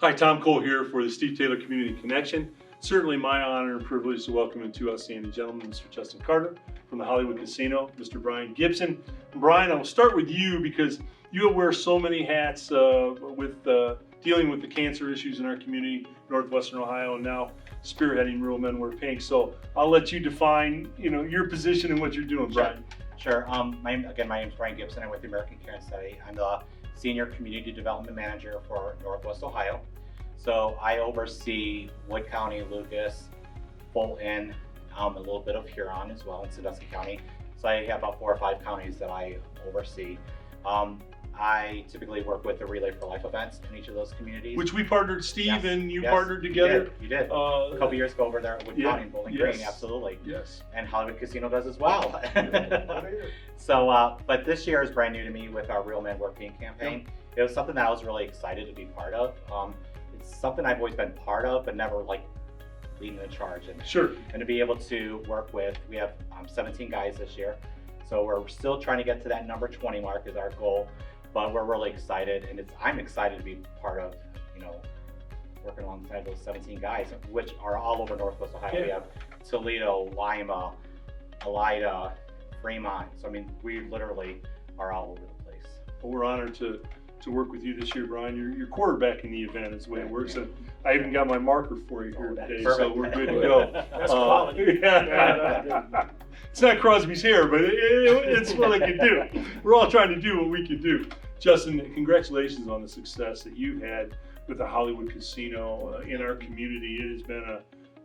Hi, Tom Cole here for the Steve Taylor Community Connection. Certainly my honor and privilege to welcome in two outstanding gentlemen, Mr. Justin Carter from the Hollywood Casino, Mr. Brian Gibson. And Brian, I'll start with you because you wear so many hats with dealing with the cancer issues in our community, Northwestern Ohio, and now spearheading Real Men Wear Pink. So I'll let you define, your position and what you're doing, Brian. Sure. My name is Brian Gibson. I'm with the American Cancer Study. I'm the Senior Community Development Manager for Northwest Ohio. So I oversee Wood County, Lucas, Fulton, a little bit of Huron as well in Sandusky County. So I have about 4 or 5 counties that I oversee. I typically work with the Relay for Life events in each of those communities. Which we partnered, Steve, Yes. and you Yes, partnered together. You did. A couple years ago over there at Wood County and Bowling Green, yes. absolutely. Yes. And Hollywood Casino does as well. So, but this year is brand new to me with our Real Men Wear Pink campaign. It was something that I was really excited to be part of. It's something I've always been part of, but never like leading the charge. And, Sure. And to be able to work with, we have 17 guys this year. So we're still trying to get to that number 20 mark is our goal, but we're really excited. And I'm excited to be part of, working alongside those 17 guys, which are all over Northwest Ohio. Yeah. We have Toledo, Lima, Elida, Fremont. So, we literally are all over the place. Well, we're honored to work with you this year, Brian. You're quarterbacking the event is the way it works. And I even got my marker for you here today, perfect. so we're good to go. That's quality. Yeah. It's not Crosby's hair, but it's what I can do. We're all trying to do what we can do. Justin, congratulations on the success that you've had with the Hollywood Casino in our community. It has been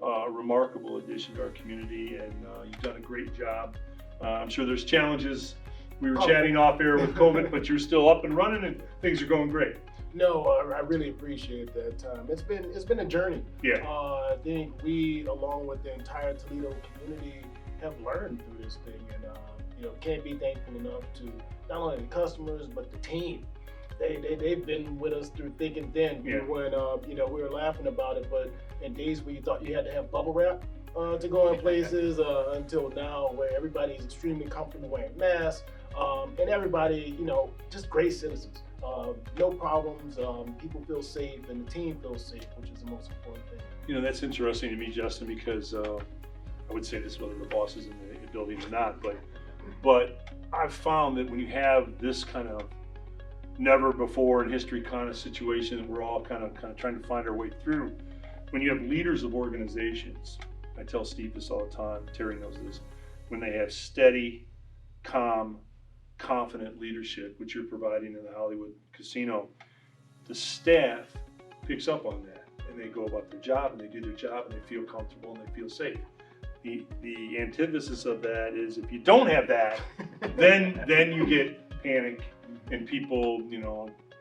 a remarkable addition to our community, and you've done a great job. I'm sure there's challenges. We were chatting off air with COVID, but you're still up and running, and things are going great. No, I really appreciate that, Tom. It's been a journey. Yeah. I think we, along with the entire Toledo community, have learned through this thing, and can't be thankful enough to not only the customers but the team. They've been with us through thick and thin. Yeah. When we were laughing about it, but in days where you thought you had to have bubble wrap to go in places, until now where everybody's extremely comfortable wearing masks, and everybody, just great citizens. No problems. People feel safe, and the team feels safe, which is the most important thing. That's interesting to me, Justin, because I would say this whether the boss is in the building or not, but I've found that when you have this kind of never before in history kind of situation that we're all kind of trying to find our way through, when you have leaders of organizations, I tell Steve this all the time, Terry knows this, when they have steady, calm, confident leadership, which you're providing in the Hollywood Casino, the staff picks up on that and they go about their job and they do their job and they feel comfortable and they feel safe. The antithesis of that is if you don't have that, then you get panic and people,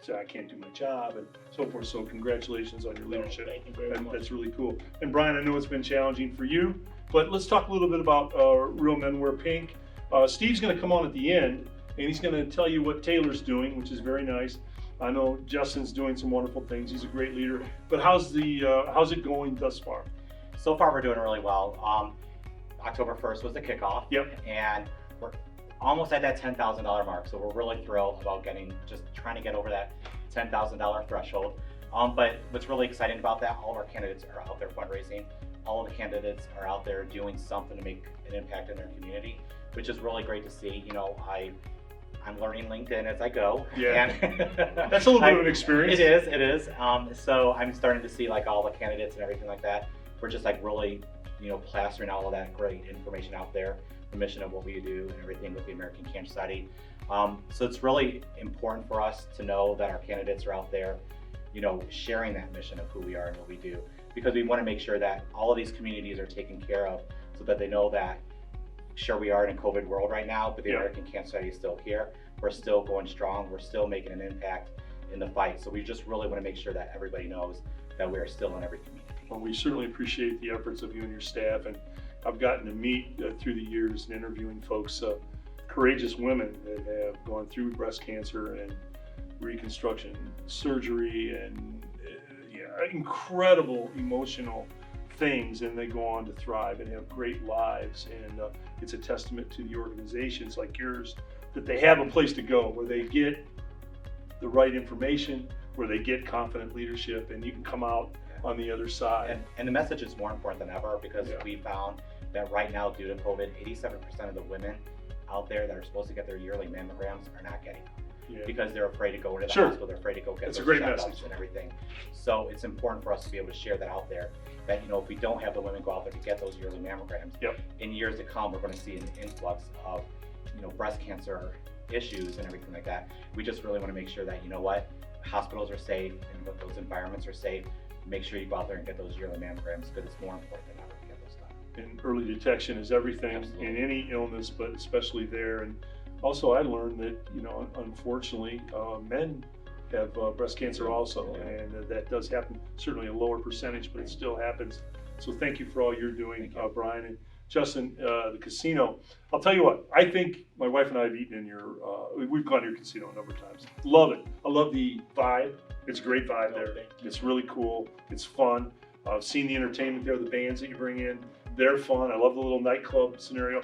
say I can't do my job and so forth. So congratulations on your leadership. Thank you very much. That's really cool. And Brian, I know it's been challenging for you, but let's talk a little bit about Real Men Wear Pink. Steve's going to come on at the end and he's going to tell you what Taylor's doing, which is very nice. I know Justin's doing some wonderful things. He's a great leader. But how's it going thus far? So far, we're doing really well. October 1st was the kickoff. Yep. And we're almost at that $10,000 mark. So we're really thrilled about just trying to get over that $10,000 threshold. But what's really exciting about that, all of our candidates are out there fundraising. All of the candidates are out there doing something to make an impact in their community, which is really great to see. I'm learning LinkedIn as I go. Yeah. And that's a little bit of an experience. It is. So I'm starting to see all the candidates and everything like that. We're just really, plastering all of that great information out there, the mission of what we do and everything with the American Cancer Society. So it's really important for us to know that our candidates are out there, sharing that mission of who we are and what we do, because we want to make sure that all of these communities are taken care of so that they know that sure, we are in a COVID world right now, but the American Cancer Society is still here. We're still going strong. We're still making an impact in the fight. So we just really want to make sure that everybody knows that we are still in every community. Well, we certainly appreciate the efforts of you and your staff, and I've gotten to meet through the years and interviewing folks, courageous women that have gone through breast cancer and reconstruction surgery and incredible emotional things, and they go on to thrive and have great lives. And it's a testament to the organizations like yours that they have a place to go where they get the right information, where they get confident leadership and you can come out on the other side. And the message is more important than ever because we found that right now, due to COVID, 87% of the women out there that are supposed to get their yearly mammograms are not getting them. Yeah. Because they're afraid to go into the Sure. hospital, they're afraid to go get That's a those great checkups message. and everything. So it's important for us to be able to share that out there, that, you know, if we don't have the women go out there to get those yearly mammograms, Yep. in years to come, we're going to see an influx of, you know, breast cancer issues and everything like that. We just really want to make sure that, you know what, hospitals are safe and what those environments are safe. Make sure you go out there and get those yearly mammograms because it's more important than ever to get those done. And early detection is everything Absolutely. in any illness, but especially there. And also I learned that, you know, unfortunately, men have breast cancer also, and that does happen, certainly a lower percentage, but it still happens. So thank you for all you're doing, Brian. And Justin, the casino, I'll tell you what, I think my wife and I have eaten in your, we've gone to your casino a number of times. Love it. I love the vibe. It's a great vibe there. It's really cool. It's fun. I've seen the entertainment there, the bands that you bring in. They're fun. I love the little nightclub scenario.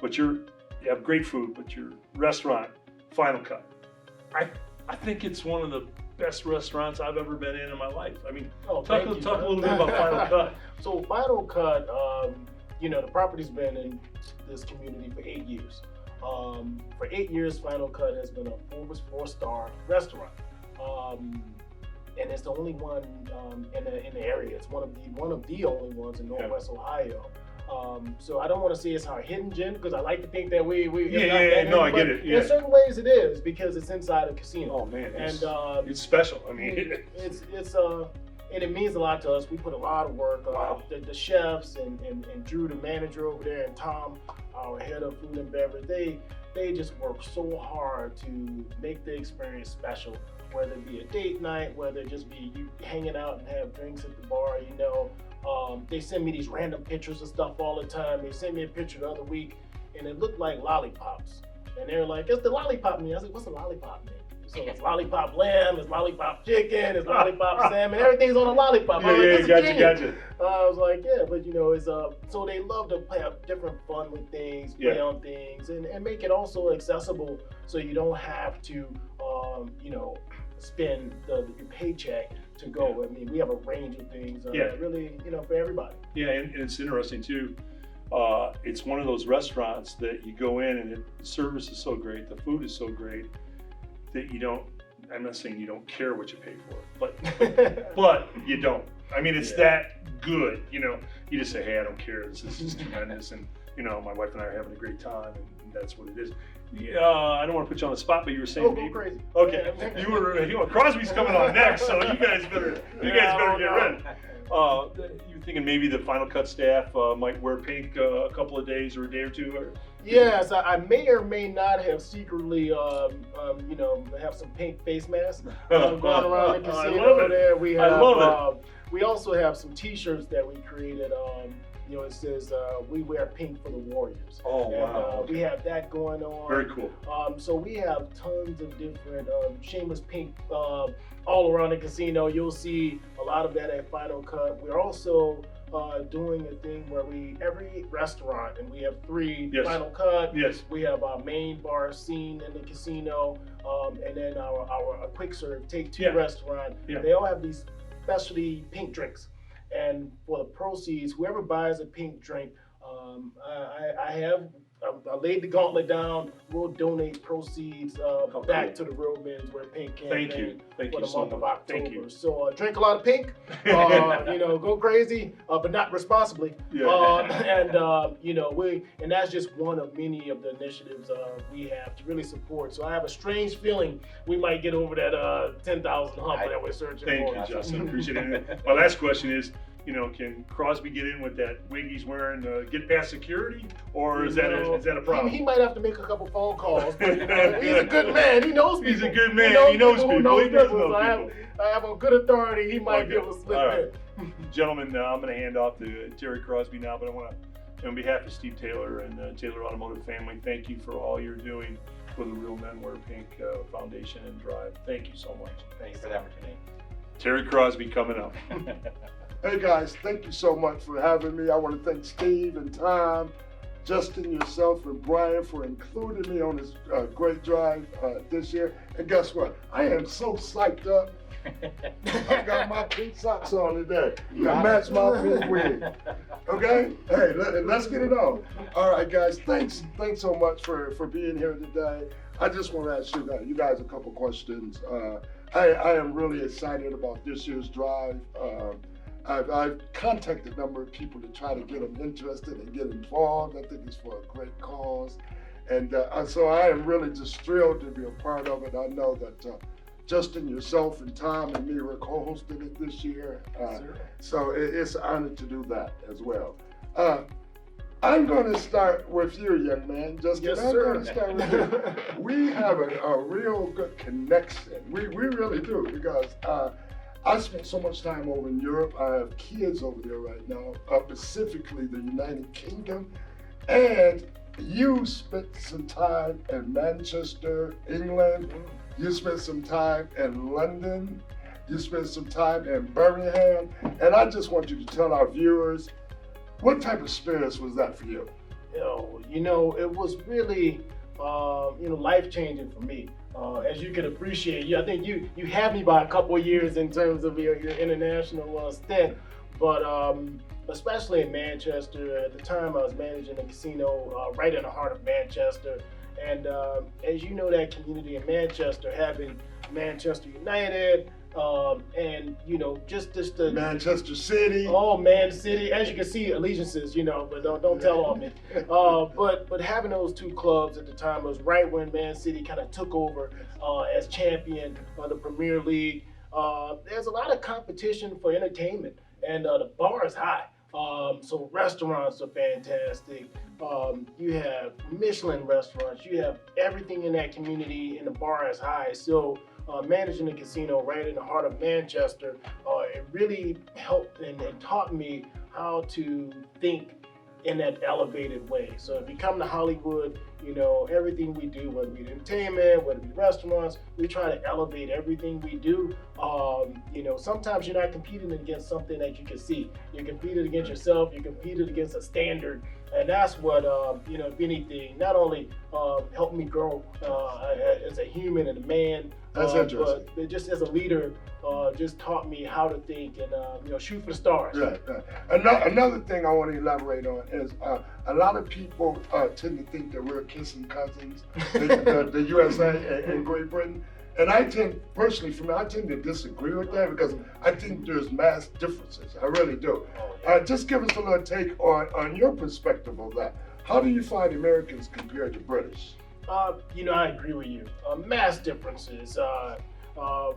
But you have great food, but your restaurant, Final Cut, I think it's one of the best restaurants I've ever been in my life. I mean, talk a little bit about Final Cut. So Final Cut, you know, the property's been in this community for 8 years. For 8 years, Final Cut has been a four-star restaurant. And it's the only one in the area. It's one of the only ones in Northwest Ohio. So I don't want to say it's our hidden gem because I like to think that we no, I get it. Yeah. In certain ways, it is because it's inside a casino. Oh man, it's special. I mean, it's and it means a lot to us. We put a lot of work. Wow. The chefs and Drew, the manager over there, and Tom, our head of food and beverage, they just work so hard to make the experience special. Whether it be a date night, whether it just be you hanging out and have drinks at the bar, you know. They send me these random pictures of stuff all the time. They sent me a picture the other week, and it looked like lollipops. And they're like, "It's the lollipop meat." I was like, "What's a lollipop meat?" So it's lollipop lamb, it's lollipop chicken, it's lollipop salmon. Everything's on a lollipop. Gotcha. I was like, yeah, but you know, it's so they love to have different fun with things, play on things, and make it also accessible, so you don't have to, you know, spend your paycheck to go. I mean, we have a range of things, really, you know, for everybody. Yeah, and it's interesting too. It's one of those restaurants that you go in and the service is so great, the food is so great that you don't. I'm not saying you don't care what you pay for it, but you don't. I mean, it's that good. You know, you just say, "Hey, I don't care. This is just tremendous," and you know, my wife and I are having a great time, and that's what it is. I don't want to put you on the spot, but you were saying, go crazy. Okay, you were. Crosby's coming on next, so you guys better get ready. You're thinking maybe the Final Cut staff might wear pink a couple of days or a day or two? Or... Yes, I may or may not have secretly, you know, have some pink face masks going around the casino over there. We have, we also have some T-shirts that we created. You know, it says "We wear pink for the Warriors." Oh, wow! We have that going on. Very cool. So we have tons of different shameless pink all around the casino. You'll see a lot of that at Final Cut. We're also doing a thing where every restaurant, and we have 3 Final Cut. Yes. We have our main bar scene in the casino, and then our quick serve Take 2 restaurant. Yeah. They all have these specialty pink drinks. And for the proceeds, whoever buys a pink drink, I laid the gauntlet down. We'll donate proceeds back to the Real Men's Wear Pink campaign for the month of October. Thank you. So drink a lot of pink, you know, go crazy, but not responsibly. And you know, and that's just one of many of the initiatives we have to really support. So I have a strange feeling we might get over that 10,000 hump that we're searching for. Thank you, Justin. Appreciate it. My last question is, you know, can Crosby get in with that wig he's wearing, get past security, or is that a problem? He might have to make a couple phone calls. But, he's a good man. He knows people. He's a good man. He knows people. He does know people. I have a good authority. He might be able to slip in. Gentlemen, I'm going to hand off to Terry Crosby now, but I want to, on behalf of Steve Taylor and Taylor Automotive family, thank you for all you're doing for the Real Men Wear Pink Foundation and Drive. Thank you so much. Thanks for the opportunity. Terry Crosby coming up. Hey guys, thank you so much for having me. I want to thank Steve and Tom, Justin, yourself, and Brian for including me on this great drive this year. And guess what? I am so psyched up I got my pink socks on today. That match my pink wig. Okay? Hey, let's get it on. All right, guys. Thanks so much for being here today. I just want to ask you guys a couple questions. I am really excited about this year's drive. I've contacted a number of people to try to get them interested and get involved. I think it's for a great cause. And so I am really just thrilled to be a part of it. I know that Justin, yourself, and Tom and me were co-hosting it this year. So it's an honor to do that as well. I'm going to start with you, young man. Justin, Yes, I'm sir. going to start with you. We have a real good connection. We really do, because I spent so much time over in Europe. I have kids over there right now, specifically the United Kingdom. And you spent some time in Manchester, England. You spent some time in London. You spent some time in Birmingham. And I just want you to tell our viewers, what type of experience was that for you? It was really, life-changing for me. As you can appreciate, I think you had me by a couple of years in terms of your international stint, but especially in Manchester. At the time, I was managing a casino right in the heart of Manchester, and as you know, that community in Manchester, having Manchester United, and just the Manchester City. Oh, Man City. As you can see, allegiances, but don't tell on me. But having those two clubs at the time was right when Man City kind of took over as champion of the Premier League. There's a lot of competition for entertainment, and the bar is high. So restaurants are fantastic. You have Michelin restaurants. You have everything in that community, and the bar is high. So managing a casino right in the heart of Manchester, it really helped and taught me how to think in that elevated way. So if you come to Hollywood, everything we do, whether it be entertainment, whether it be restaurants, we try to elevate everything we do. Sometimes you're not competing against something that you can see. You're competing against yourself, you're competing against a standard. And that's what, if anything, not only helped me grow as a human and a man, That's interesting. but just as a leader, just taught me how to think and, shoot for the stars. Right. Another thing I want to elaborate on is a lot of people tend to think that we're kissing cousins, the USA and Great Britain. And I tend to disagree with that, because I think there's mass differences. I really do. Just give us a little take on your perspective of that. How do you find Americans compared to British? I agree with you. Mass differences. And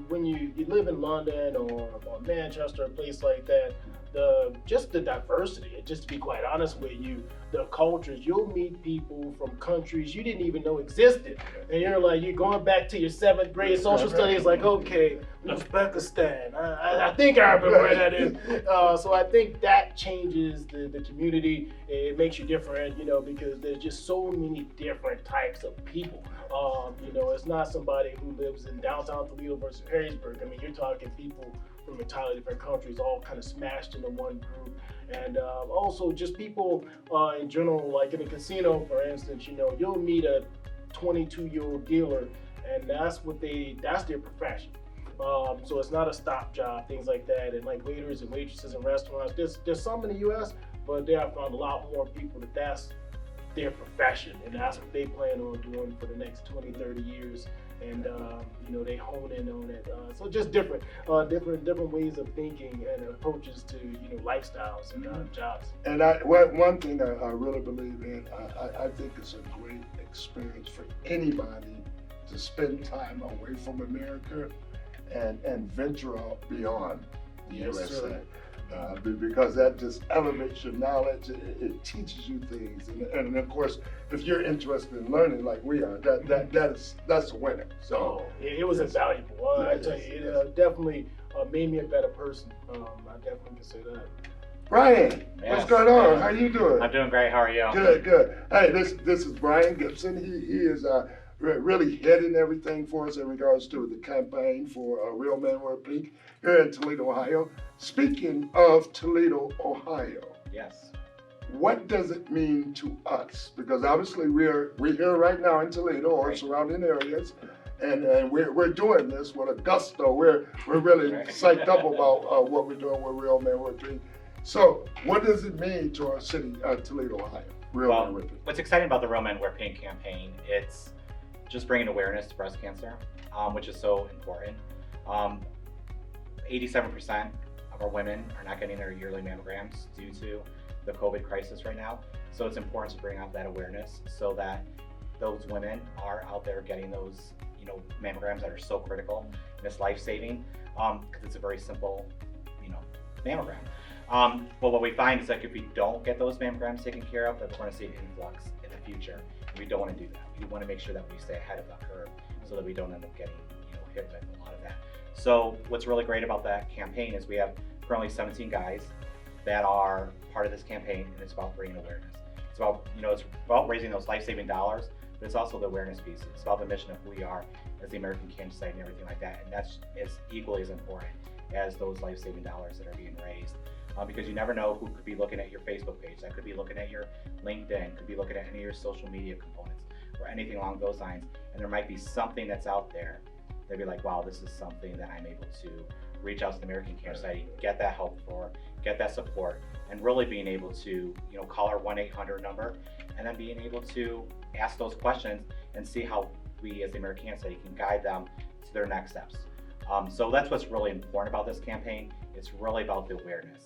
when you live in London or Manchester, a place like that, the diversity, and just to be quite honest with you, the cultures, you'll meet people from countries you didn't even know existed. And you're going back to your 7th grade social studies, like, okay, Uzbekistan. I think I remember where that is. So I think that changes the community. It makes you different, because there's just so many different types of people. It's not somebody who lives in downtown Toledo versus Harrisburg. I mean, you're talking people from entirely different countries, all kind of smashed into one group. And also just people in general, like in a casino, for instance, you'll meet a 22-year-old dealer, and that's their profession. So it's not a stop job, things like that. And like waiters and waitresses in restaurants, there's some in the US, but there I found a lot more people that's their profession, and that's what they plan on doing for the next 20, 30 years. And they hone in on it. So just different ways of thinking and approaches to lifestyles and jobs. And one thing that I really believe in, I think it's a great experience for anybody to spend time away from America and venture out beyond the Yes, USA. sir. Because that just elevates your knowledge. It teaches you things, and of course, if you're interested in learning like we are, that's a winner. So it was invaluable. I tell you, it definitely made me a better person. I definitely can say that. Brian, what's going on? How you doing? I'm doing great. How are you? Good. Hey, this is Brian Gibson. He is really heading everything for us in regards to the campaign for Real Men Wear Pink here in Toledo, Ohio. Speaking of Toledo, Ohio, Yes. what does it mean to us? Because obviously we're here right now in Toledo or Right. surrounding areas, and we're doing this with a gusto. We're really psyched up about what we're doing with Real Men Wear Pink. So, what does it mean to our city, Toledo, Ohio? Real Men Wear Pink. What's exciting about the Real Men Wear Pink campaign, it's just bringing awareness to breast cancer, which is so important. 87% of our women are not getting their yearly mammograms due to the COVID crisis right now. So it's important to bring out that awareness so that those women are out there getting those, mammograms that are so critical and it's life-saving, because it's a very simple, mammogram. But what we find is like if we don't get those mammograms taken care of, that we're going to see an influx in the future. And we don't want to do that. We want to make sure that we stay ahead of the curve so that we don't end up getting, hit with a lot of that. So what's really great about that campaign is we have currently 17 guys that are part of this campaign, and it's about bringing awareness. It's about, it's about raising those life-saving dollars, but it's also the awareness piece. It's about the mission of who we are as the American Cancer Society and everything like that, and that's as equally as important as those life-saving dollars that are being raised. Because you never know who could be looking at your Facebook page, that could be looking at your LinkedIn, could be looking at any of your social media components or anything along those lines, and there might be something that's out there. They'd be like, wow, this is something that I'm able to reach out to the American Cancer Society, get that help for, get that support, and really being able to, call our 1-800 number, and then being able to ask those questions and see how we as the American Cancer Society can guide them to their next steps. So that's what's really important about this campaign. It's really about the awareness.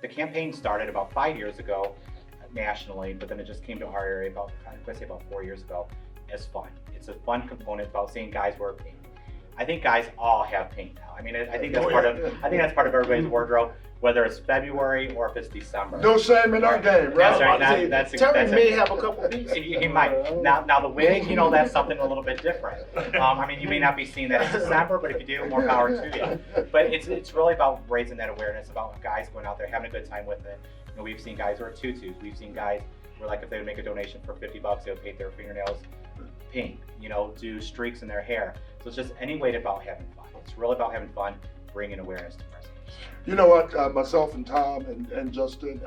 The campaign started about 5 years ago nationally, but then it just came to our area about 4 years ago as fun. It's a fun component about seeing guys wear pink. I think guys all have pink now. I mean, I think that's part of everybody's wardrobe, whether it's February or if it's December. No shame in our game, right? That's right. Terry may have a couple pieces. He might. Now the wig, that's something a little bit different. You may not be seeing that in December, but if you do, more power to you. But it's really about raising that awareness about guys going out there having a good time with it. We've seen guys wear tutus. We've seen guys where, like, if they would make a donation for $50, they would paint their fingernails pink. Do streaks in their hair. So it's just any way about having fun. It's really about having fun, bringing awareness to breast cancer. You know what, myself and Tom and Justin,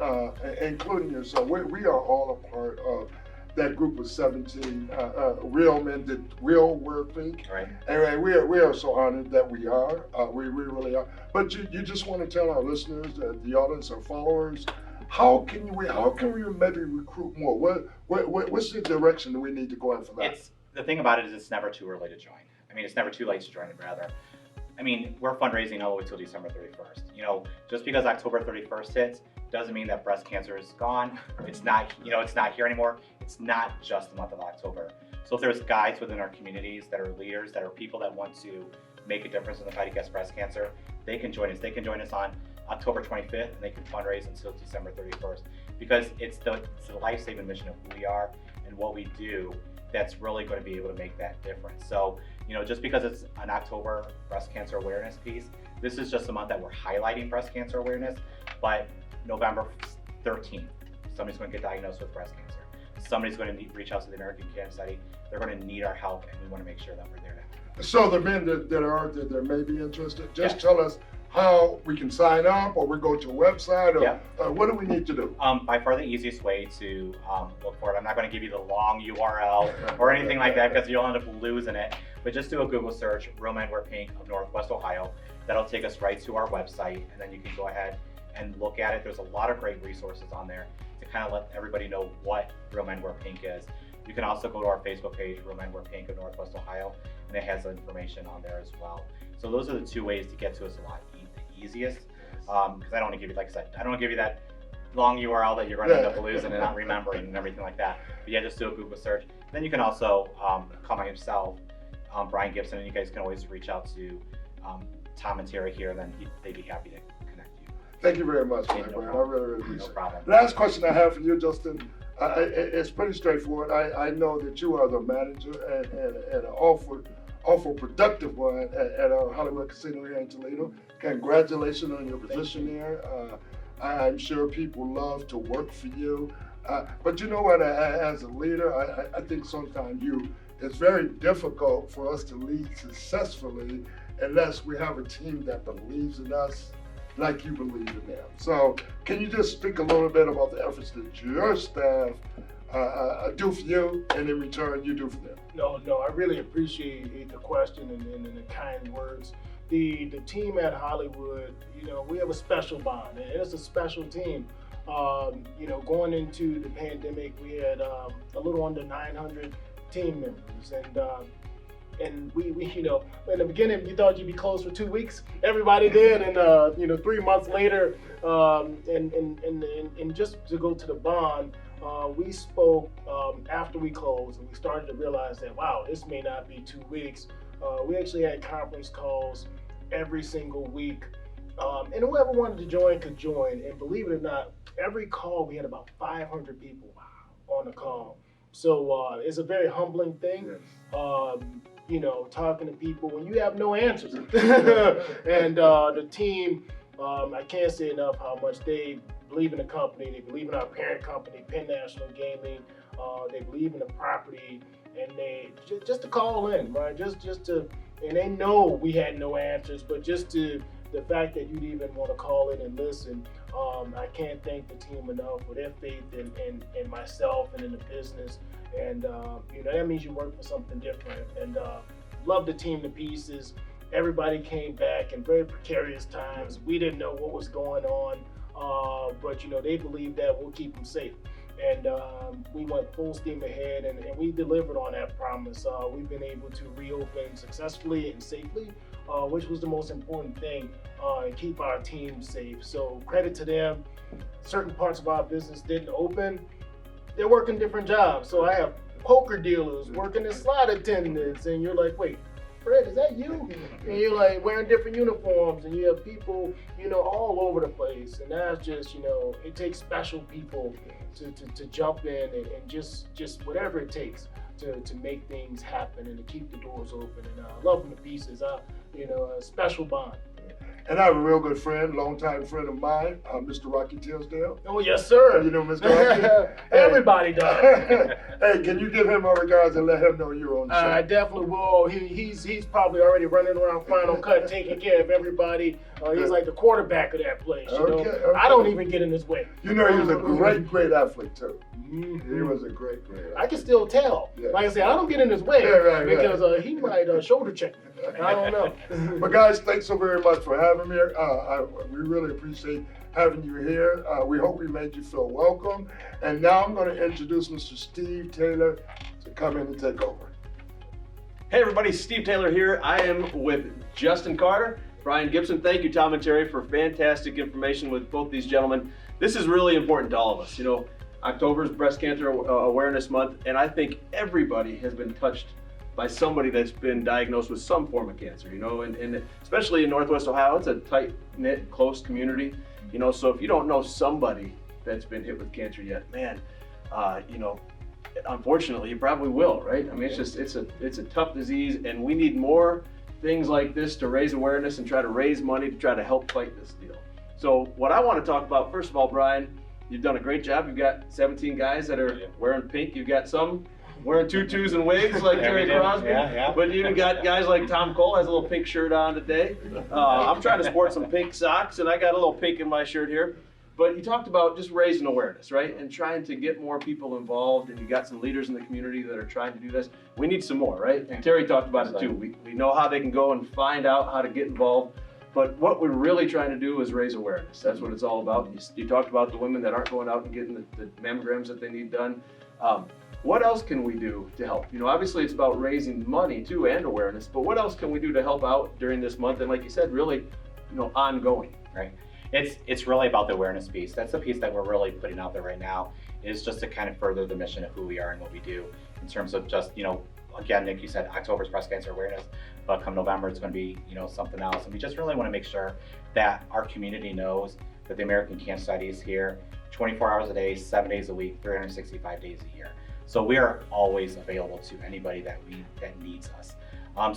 including yourself, we are all a part of that group of 17 real men that will wear pink. Right. And we are so honored that we are. We really are. But you just want to tell our listeners, the audience, our followers, how can we maybe recruit more? What's the direction that we need to go in for that? The thing about it is it's never too early to join. It's never too late to join it, rather. We're fundraising all the way till December 31st. Just because October 31st hits doesn't mean that breast cancer is gone. It's not, it's not here anymore. It's not just the month of October. So if there's guys within our communities that are leaders, that are people that want to make a difference in the fight against breast cancer, they can join us. They can join us on October 25th, and they can fundraise until December 31st, because it's the life-saving mission of who we are and what we do that's really going to be able to make that difference. So, just because it's an October breast cancer awareness piece, this is just a month that we're highlighting breast cancer awareness, but November 13th, somebody's going to get diagnosed with breast cancer. Somebody's going to reach out to the American Cancer Society. They're going to need our help, and we want to make sure that we're there to help. So the men that may be interested, just tell us how we can sign up, or we go to a website, or what do we need to do? By far the easiest way to look for it. I'm not going to give you the long URL or anything like that, because you'll end up losing it. But just do a Google search, Real Men Wear Pink of Northwest Ohio. That'll take us right to our website, and then you can go ahead and look at it. There's a lot of great resources on there to kind of let everybody know what Real Men Wear Pink is. You can also go to our Facebook page, Real Men Wear Pink of Northwest Ohio, and it has information on there as well. So those are the two ways to get to us a lot the easiest. Because I don't want to give you, like I said, I don't want to give you that long URL that you're going to end up losing and not remembering and everything like that. But yeah, just do a Google search. Then you can also call myself, Brian Gibson, and you guys can always reach out to Tom and Terry here, and then they'd be happy to connect you. Thank you very much, Brian. I really appreciate it. No problem. Last question I have for you, Justin. It's pretty straightforward. I know that you are the manager and an awful productive one at our Hollywood Casino here in Toledo. Congratulations on your position there. I'm sure people love to work for you. But you know what, as a leader, I think sometimes it's very difficult for us to lead successfully unless we have a team that believes in us like you believe in them. So can you just speak a little bit about the efforts that your staff do for you, and in return, you do for them? No, I really appreciate the question and the kind words. The team at Hollywood, we have a special bond, and it's a special team. Going into the pandemic, we had a little under 900 team members, and we in the beginning you thought you'd be closed for 2 weeks. Everybody did, and 3 months later, and just to go to the bond, we spoke after we closed, and we started to realize that wow, this may not be 2 weeks. We actually had conference calls every single week, and whoever wanted to join could join. And believe it or not, every call we had about 500 people on the call. So it's a very humbling thing. Yes. Talking to people when you have no answers. And the team, I can't say enough how much they believe in the company. They believe in our parent company, Penn National Gaming. They believe in the property, and they just to call in, right? Just to, and they know we had no answers, but just to the fact that you'd even want to call in and listen. I can't thank the team enough for their faith in myself and in the business. And that means you work for something different. And love the team to pieces. Everybody came back in very precarious times. We didn't know what was going on, but they believe that we'll keep them safe. And we went full steam ahead, and we delivered on that promise. We've been able to reopen successfully and safely, which was the most important thing, and keep our team safe. So credit to them. Certain parts of our business didn't open. They're working different jobs. So I have poker dealers working as slot attendants, and you're like, wait, Fred, is that you? And you're like wearing different uniforms, and you have people, all over the place. And that's just, it takes special people to jump in and just whatever it takes to make things happen and to keep the doors open. And I love them to pieces. A special bond. And I have a real good friend, longtime friend of mine, Mr. Rocky Tisdale. Oh, yes, sir. You know Mr. Rocky? Everybody does. Hey, can you give him our regards and let him know you're on the show? I definitely will. He's probably already running around Final Cut, taking care of everybody. He's like the quarterback of that place. Okay. I don't even get in his way. He was a great athlete too. Mm-hmm. He was a great athlete. I can still tell. Yeah. Like I said, I don't get in his way because he might shoulder check me. I don't know. But guys, thanks so very much for having me. We really appreciate having you here. We hope we made you feel welcome. And now I'm going to introduce Mr. Steve Taylor to come in and take over. Hey everybody, Steve Taylor here. I am with Justin Carter, Brian Gibson. Thank you, Tom and Terry, for fantastic information with both these gentlemen. This is really important to all of us. October is Breast Cancer Awareness Month, and I think everybody has been touched by somebody that's been diagnosed with some form of cancer, and especially in Northwest Ohio, it's a tight-knit, close community, so if you don't know somebody that's been hit with cancer yet, man, unfortunately, you probably will, right? I mean, it's a tough disease, and we need more things like this to raise awareness and try to raise money to try to help fight this deal. So what I want to talk about, first of all, Brian, you've done a great job. You've got 17 guys that are wearing pink. You've got some wearing tutus and wigs like Terry Crosby. Yeah. But you even got guys like Tom Cole has a little pink shirt on today. I'm trying to sport some pink socks, and I got a little pink in my shirt here. But you talked about just raising awareness, right? And trying to get more people involved, and you got some leaders in the community that are trying to do this. We need some more, right? And Terry talked about it too. We know how they can go and find out how to get involved. But what we're really trying to do is raise awareness. That's what it's all about. You talked about the women that aren't going out and getting the mammograms that they need done. What else can we do to help? Obviously it's about raising money too and awareness, but what else can we do to help out during this month? And like you said, really, ongoing. Right. It's really about the awareness piece. That's the piece that we're really putting out there right now, is just to kind of further the mission of who we are and what we do in terms of just, again, Nick, you said October's Breast Cancer Awareness, but come November, it's going to be, something else. And we just really want to make sure that our community knows that the American Cancer Society is here 24 hours a day, 7 days a week, 365 days a year. So we are always available to anybody that needs us.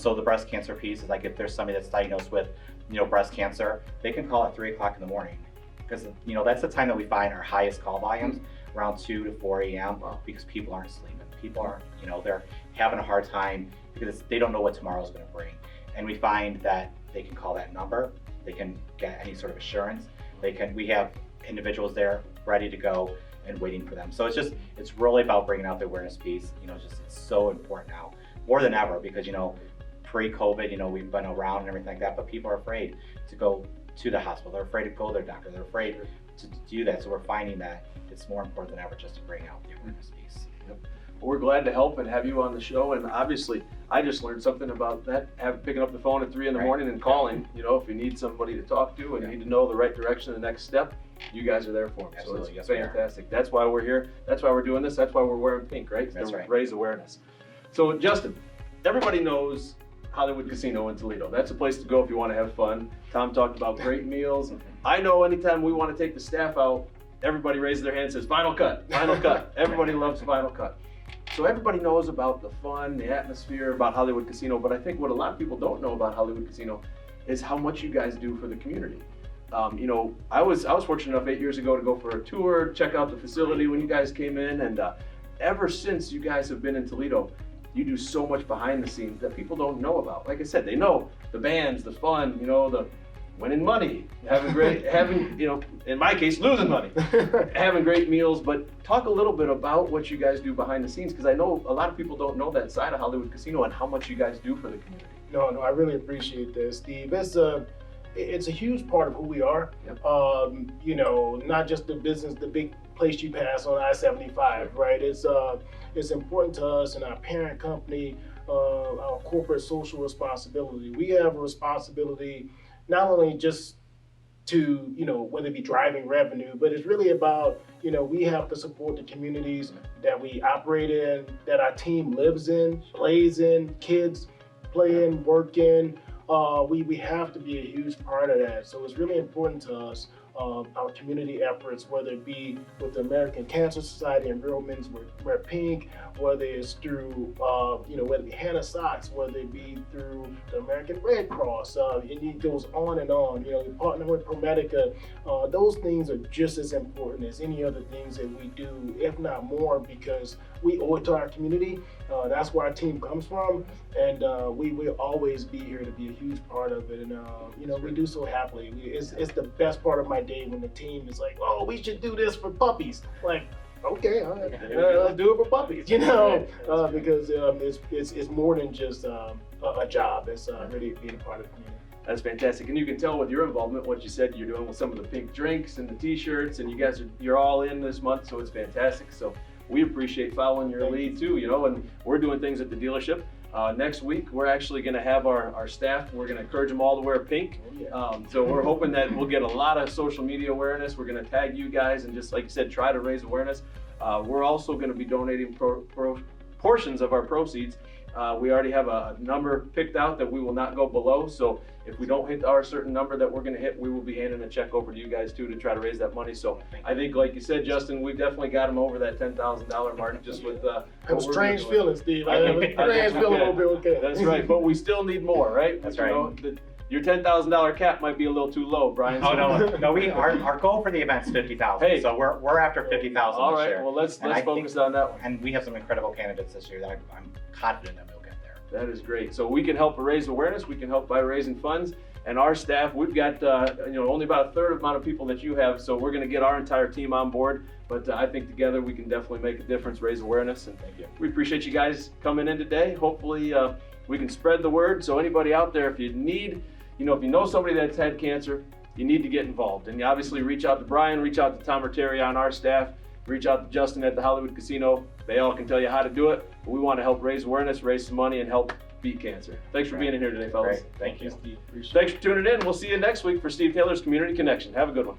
So the breast cancer piece is like, if there's somebody that's diagnosed with, breast cancer, they can call at 3 o'clock in the morning, because that's the time that we find our highest call volumes, around 2 to 4 a.m. because people aren't sleeping. People aren't, they're having a hard time because they don't know what tomorrow's going to bring. And we find that they can call that number. They can get any sort of assurance. We have individuals there ready to go and waiting for them. So it's really about bringing out the awareness piece. It's so important now, more than ever, because, pre-COVID, we've been around and everything like that, but people are afraid to go to the hospital. They're afraid to go to their doctor. They're afraid to do that. So we're finding that it's more important than ever just to bring out the awareness piece. Well, we're glad to help and have you on the show. And obviously, I just learned something about that, picking up the phone at 3 in the morning and calling. If you need somebody to talk to and need to know the right direction, the next step, you guys are there for them. Absolutely. So Yes, it's we are. fantastic. That's why we're here. That's why we're doing this. That's why we're wearing pink, right? That's to right. raise awareness. So Justin, everybody knows Hollywood Casino in Toledo. That's a place to go if you want to have fun. Tom talked about great meals. I know anytime we want to take the staff out, everybody raises their hand and says, final cut, final cut. Everybody loves final cut. So everybody knows about the fun, the atmosphere, about Hollywood Casino, but I think what a lot of people don't know about Hollywood Casino is how much you guys do for the community. I was fortunate enough 8 years ago to go for a tour, check out the facility when you guys came in, and ever since you guys have been in Toledo, you do so much behind the scenes that people don't know about. Like I said, they know the bands, the fun, the winning money, having, in my case, losing money, having great meals. But talk a little bit about what you guys do behind the scenes, because I know a lot of people don't know that side of Hollywood Casino and how much you guys do for the community. No, I really appreciate that, Steve. It's a huge part of who we are. Yep. Not just the business, the big place you pass on I-75, right? It's important to us and our parent company, our corporate social responsibility. We have a responsibility not only just to, whether it be driving revenue, but it's really about, we have to support the communities that we operate in, that our team lives in, plays in, kids play in, work in. We have to be a huge part of that. So it's really important to us, our community efforts, whether it be with the American Cancer Society enrollments, Wear Pink, whether it's through, whether it be Hannah Socks, whether it be through the American Red Cross, and it goes on and on. We partner with ProMedica. Those things are just as important as any other things that we do, if not more, because we owe it to our community. That's where our team comes from, and we will always be here to be a huge part of it. And we do so happily. It's the best part of my day when the team is like, "Oh, we should do this for puppies." Like, okay, all right, let's do it for puppies. Because it's more than just a job. It's really being a part of the community. That's fantastic, and you can tell with your involvement what you said you're doing with some of the pink drinks and the T-shirts, and you're all in this month, so it's fantastic. So we appreciate following your lead too, and we're doing things at the dealership. Next week, we're actually going to have our staff, we're going to encourage them all to wear pink. So we're hoping that we'll get a lot of social media awareness. We're going to tag you guys and just like you said, try to raise awareness. We're also going to be donating portions of our proceeds. We already have a number picked out that we will not go below. So if we don't hit our certain number that we're going to hit, we will be handing a check over to you guys too to try to raise that money. So I think, like you said, Justin, we've definitely got him over that $10,000 mark just with I have a strange feeling, Steve. I I have a think strange feeling we'll be okay. That's right, but we still need more, right? That's You right. know, your $10,000 cap might be a little too low, Brian. Oh no! Our goal for the event is 50,000. Hey. So we're after 50,000 All this right, year. well let's And I focus think- on that one. And we have some incredible candidates this year that I'm confident that we'll get there. That is great. So we can help raise awareness. We can help by raising funds. And our staff, we've got only about a third amount of people that you have. So we're going to get our entire team on board. But I think together we can definitely make a difference, raise awareness. And Thank you. we appreciate you guys coming in today. Hopefully we can spread the word. So anybody out there, if you need, if you know somebody that's had cancer, you need to get involved. And you obviously reach out to Brian, reach out to Tom or Terry on our staff, reach out to Justin at the Hollywood Casino. They all can tell you how to do it. But we want to help raise awareness, raise some money, and help beat cancer. Thanks for being in here today, fellas. Great. Thank you. Steve, appreciate it. Thanks for tuning in. We'll see you next week for Steve Taylor's Community Connection. Have a good one.